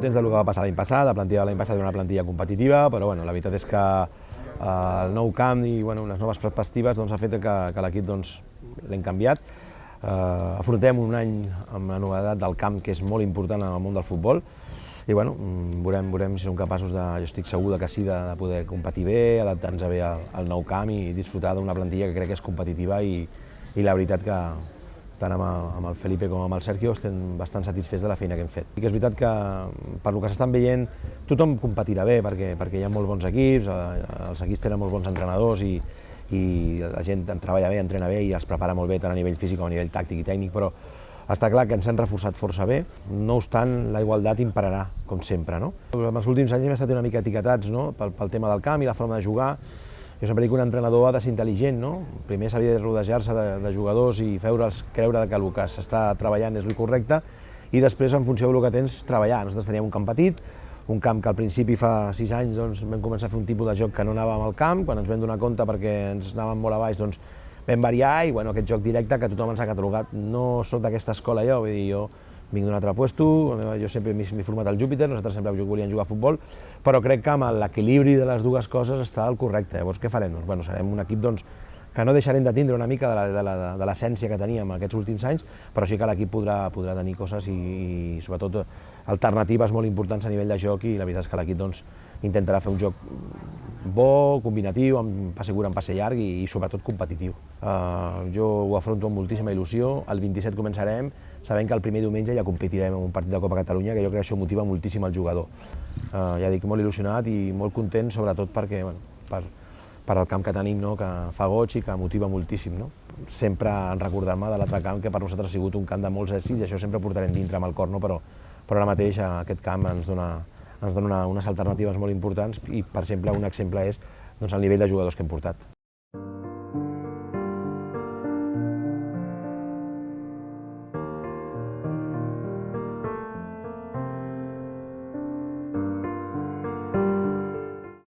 contents del que va passar l'any passat. La plantilla de l'any passat era una plantilla competitiva, però bueno, la veritat és que el nou camp i unes noves perspectives ha fet que l'equip l'hem canviat. Afrontem un any amb la novetat del camp, que és molt important en el món del futbol, i bueno, veurem si som capaços, jo estic segur que sí, de poder competir bé, adaptar-nos bé al nou camp i disfrutar d'una plantilla que crec que és competitiva, i la veritat que tant amb el Felipe com amb el Sergio estem bastant satisfets de la feina que hem fet. I que és veritat que per lo que s'estan veient tothom competirà bé, perquè hi ha molts bons equips, els equips tenen molts bons entrenadors i la gent treballa bé, entrena bé i es prepara molt bé tant a nivell físic com a nivell tàctic i tècnic, però està clar que ens hem reforçat força bé. No obstant, la igualtat imperarà, com sempre. En els últims anys hem estat una mica etiquetats pel tema del camp i la forma de jugar. Jo sempre dic que un entrenador ha de ser intel·ligent, primer s'havia de rodejar-se de jugadors i fer-los creure que el que s'està treballant és el correcte, i després, en funció del que tens, treballar. Nosaltres teníem un camp petit, un camp que al principi, fa 6 anys, vam començar a fer un tipus de joc que no anàvem al camp. Quan ens vam donar compte, perquè ens anàvem molt a baix, vam variar, i aquest joc directe que tothom ens ha catalogat. No soc d'aquesta escola jo, vull dir, jo vinc d'un altre puesto, jo sempre m'he format al Júpiter, nosaltres sempre volíem jugar a futbol, però crec que amb l'equilibri de les dues coses està al correcte. Llavors, què farem? Serem un equip que no deixarem de tindre una mica de l'essència que teníem aquests últims anys, però sí que l'equip podrà tenir coses i sobretot alternatives molt importants a nivell de joc, i la veritat és que l'equip intentarà fer un joc bo, combinatiu, amb passe curt, amb passe llarg i sobretot competitiu. Jo ho afronto amb moltíssima il·lusió. El 27 començarem, sabent que el primer diumenge ja competirem en un partit de Copa Catalunya, que jo crec que això motiva moltíssim el jugador. Ja dic, molt il·lusionat i molt content, sobretot perquè per al camp que tenim, que fa goig i que motiva moltíssim. Sempre en recordar-me de l'altre camp, que per nosaltres ha sigut un camp de molts èxits, i això sempre ho portarem dintre amb el cor, però ara mateix aquest camp ens dona unes alternatives molt importants, i per exemple un exemple és el nivell de jugadors que hem portat.